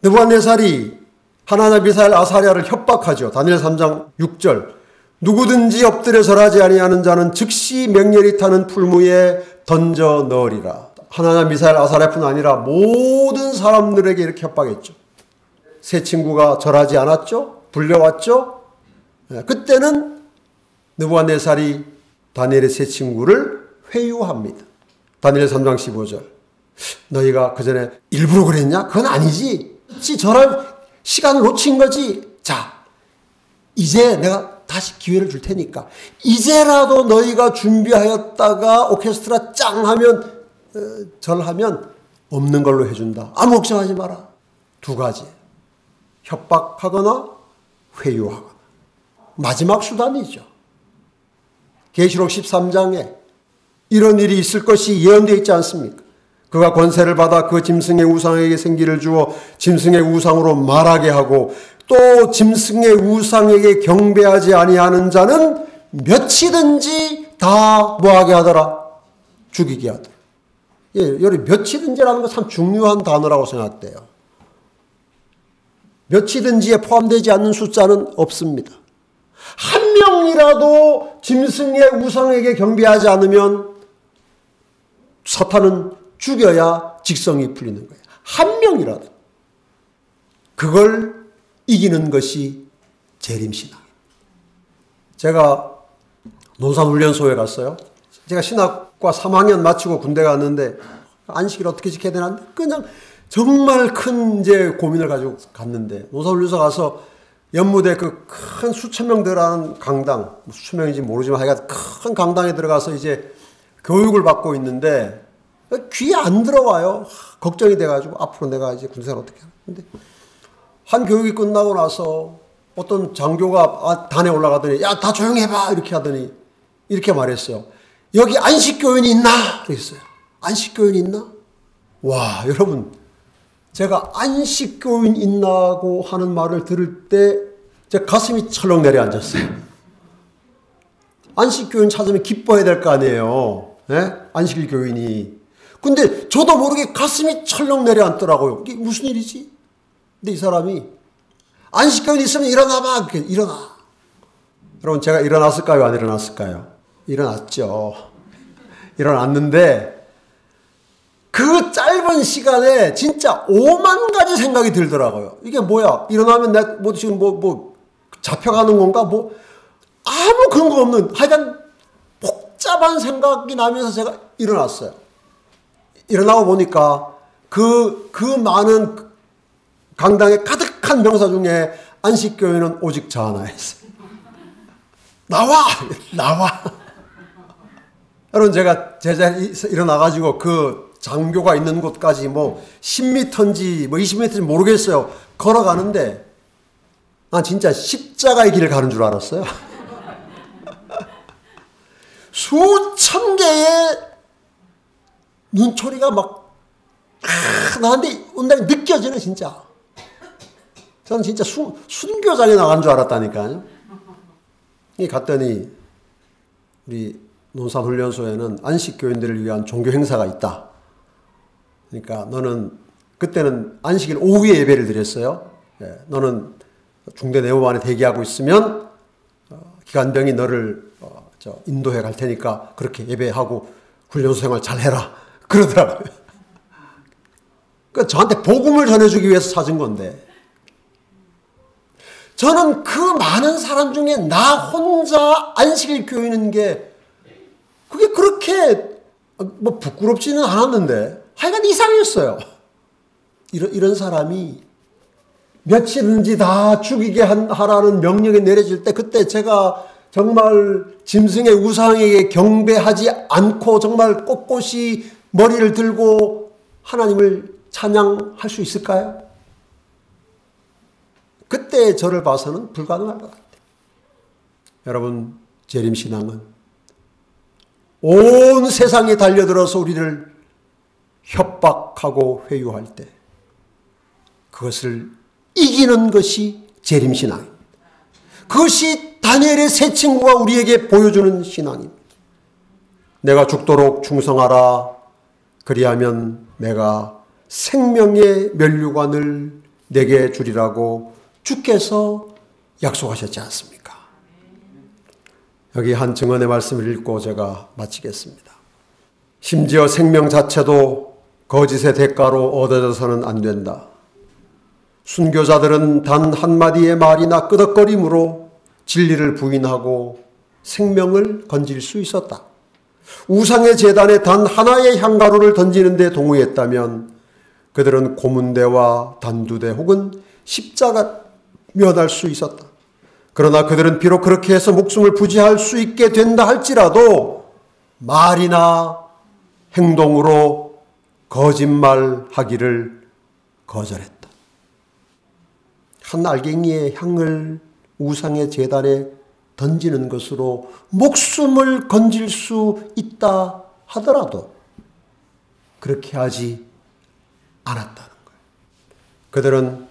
느부갓네살이 하나냐, 미사엘, 아사랴를 협박하죠. 다니엘 3장 6절. 누구든지 엎드려 절하지 아니하는 자는 즉시 맹렬히 타는 풀무에 던져 넣으리라. 하나냐, 미사엘, 아사랴뿐 아니라 모든 사람들에게 이렇게 협박했죠. 세 친구가 절하지 않았죠? 불려왔죠? 그때는 느부갓네살이 다니엘의 세 친구를 회유합니다. 다니엘 3장 15절. 너희가 그 전에 일부러 그랬냐? 그건 아니지. 절할 시간을 놓친 거지. 자, 이제 내가 다시 기회를 줄 테니까 이제라도 너희가 준비하였다가 오케스트라 짱 하면 절하면 없는 걸로 해준다. 아무 걱정하지 마라. 두 가지. 협박하거나 회유하거나. 마지막 수단이죠. 계시록 13장에 이런 일이 있을 것이 예언되어 있지 않습니까? 그가 권세를 받아 그 짐승의 우상에게 생기를 주어 짐승의 우상으로 말하게 하고 또 짐승의 우상에게 경배하지 아니하는 자는 몇이든지 다 뭐하게 하더라? 죽이게 하더라. 예, 여기 몇이든지라는 건 참 중요한 단어라고 생각돼요. 몇이든지에 포함되지 않는 숫자는 없습니다. 한 명이라도 짐승의 우상에게 경배하지 않으면 사탄은 죽여야 직성이 풀리는 거예요. 한 명이라도. 그걸 이기는 것이 재림신앙입니다. 제가 논산훈련소에 갔어요. 제가 신학과 3학년 마치고 군대 갔는데 안식일 어떻게 지켜야 되나 그냥 정말 큰 이제 고민을 가지고 갔는데 논산훈련소 가서 연무대 그 큰 수천 명 들어가는 강당, 수천 명인지 모르지만 하여간 큰 강당에 들어가서 이제 교육을 받고 있는데 귀에 안 들어와요. 걱정이 돼가지고 앞으로 내가 이제 군생활 어떻게 하나. 근데 한 교육이 끝나고 나서 어떤 장교가 단에 올라가더니 야, 다 조용히 해봐 이렇게 하더니 이렇게 말했어요. 여기 안식교인이 있나? 그랬어요. 안식교인 있나? 와, 여러분 제가 안식교인 있나고 하는 말을 들을 때 제 가슴이 철렁 내려앉았어요. 안식교인 찾으면 기뻐해야 될 거 아니에요. 네? 안식교인이. 근데 저도 모르게 가슴이 철렁 내려앉더라고요. 이게 무슨 일이지? 근데 이 사람이 안식교인 있으면 일어나봐. 일어나. 여러분 제가 일어났을까요? 안 일어났을까요? 일어났죠. 일어났는데 그 짧은 시간에 진짜 5만 가지 생각이 들더라고요. 이게 뭐야? 일어나면 내가 뭐 지금 뭐 잡혀가는 건가? 뭐 아무 근거 없는 하여간 복잡한 생각이 나면서 제가 일어났어요. 일어나고 보니까 그 많은 강당에 가득한 병사 중에 안식교인은 오직 저 하나였어요. 나와! 나와! 여러분 제가 제자리에 일어나가지고 그 장교가 있는 곳까지 뭐 10m인지 뭐 20m인지 모르겠어요. 걸어가는데 난 진짜 십자가의 길을 가는 줄 알았어요. 수천 개의 눈초리가 막 나한테 온다니 느껴지는 진짜. 저는 진짜 순교장에 나간 줄 알았다니까요. 갔더니 우리 논산훈련소에는 안식교인들을 위한 종교 행사가 있다. 그러니까 너는 그때는 안식일 오후에 예배를 드렸어요. 너는 중대 내무반에 대기하고 있으면 기관병이 너를 인도해 갈 테니까 그렇게 예배하고 훈련소 생활 잘 해라. 그러더라고요. 그러니까 저한테 복음을 전해주기 위해서 찾은 건데 저는 그 많은 사람 중에 나 혼자 안식일 교인인 게 그게 그렇게 뭐 부끄럽지는 않았는데 하여간 이상했어요. 이런 사람이 며칠인지 다 죽이게 하라는 명령이 내려질 때 그때 제가 정말 짐승의 우상에게 경배하지 않고 정말 꼿꼿이 머리를 들고 하나님을 찬양할 수 있을까요? 그때 저를 봐서는 불가능할 것 같아요. 여러분 재림신앙은 온 세상에 달려들어서 우리를 협박하고 회유할 때 그것을 이기는 것이 재림신앙입니다. 그것이 다니엘의 세 친구가 우리에게 보여주는 신앙입니다. 내가 죽도록 충성하라. 그리하면 내가 생명의 면류관을 내게 주리라고 주께서 약속하셨지 않습니까? 여기 한 증언의 말씀을 읽고 제가 마치겠습니다. 심지어 생명 자체도 거짓의 대가로 얻어져서는 안 된다. 순교자들은 단 한마디의 말이나 끄덕거림으로 진리를 부인하고 생명을 건질 수 있었다. 우상의 제단에 단 하나의 향가루를 던지는 데 동의했다면 그들은 고문대와 단두대 혹은 십자가 면할 수 있었다. 그러나 그들은 비록 그렇게 해서 목숨을 부지할 수 있게 된다 할지라도 말이나 행동으로 거짓말하기를 거절했다. 한 알갱이의 향을 우상의 제단에 던지는 것으로 목숨을 건질 수 있다 하더라도 그렇게 하지 않았다는 거예요. 그들은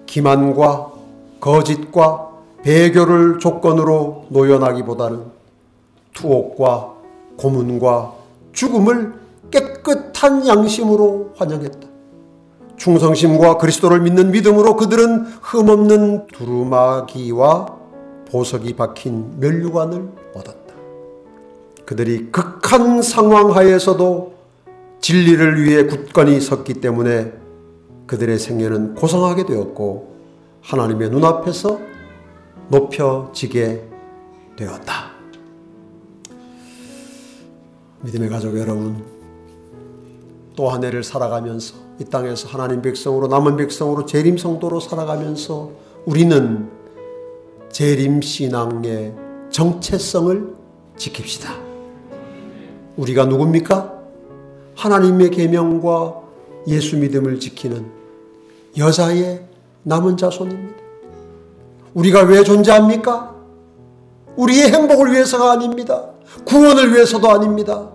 기만과 거짓과 배교를 조건으로 노연하기보다는 투옥과 고문과 죽음을 깨끗한 양심으로 환영했다. 충성심과 그리스도를 믿는 믿음으로 그들은 흠없는 두루마기와 보석이 박힌 면류관을 얻었다. 그들이 극한 상황 하에서도 진리를 위해 굳건히 섰기 때문에 그들의 생애는 고상하게 되었고 하나님의 눈앞에서 높여지게 되었다. 믿음의 가족 여러분, 또 한 해를 살아가면서 이 땅에서 하나님 백성으로, 남은 백성으로, 재림 성도로 살아가면서 우리는 재림 신앙의 정체성을 지킵시다. 우리가 누굽니까? 하나님의 계명과 예수 믿음을 지키는 여자의 남은 자손입니다. 우리가 왜 존재합니까? 우리의 행복을 위해서가 아닙니다. 구원을 위해서도 아닙니다.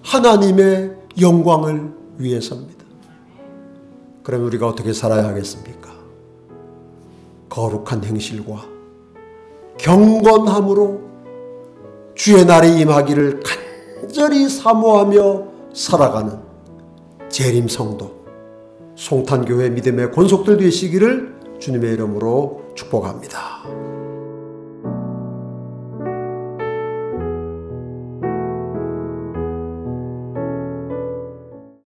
하나님의 영광을 위해서입니다. 그럼 우리가 어떻게 살아야 하겠습니까? 거룩한 행실과 경건함으로 주의 날이 임하기를 간절히 사모하며 살아가는 재림 성도, 송탄교회 믿음의 권속들 되시기를 주님의 이름으로 축복합니다.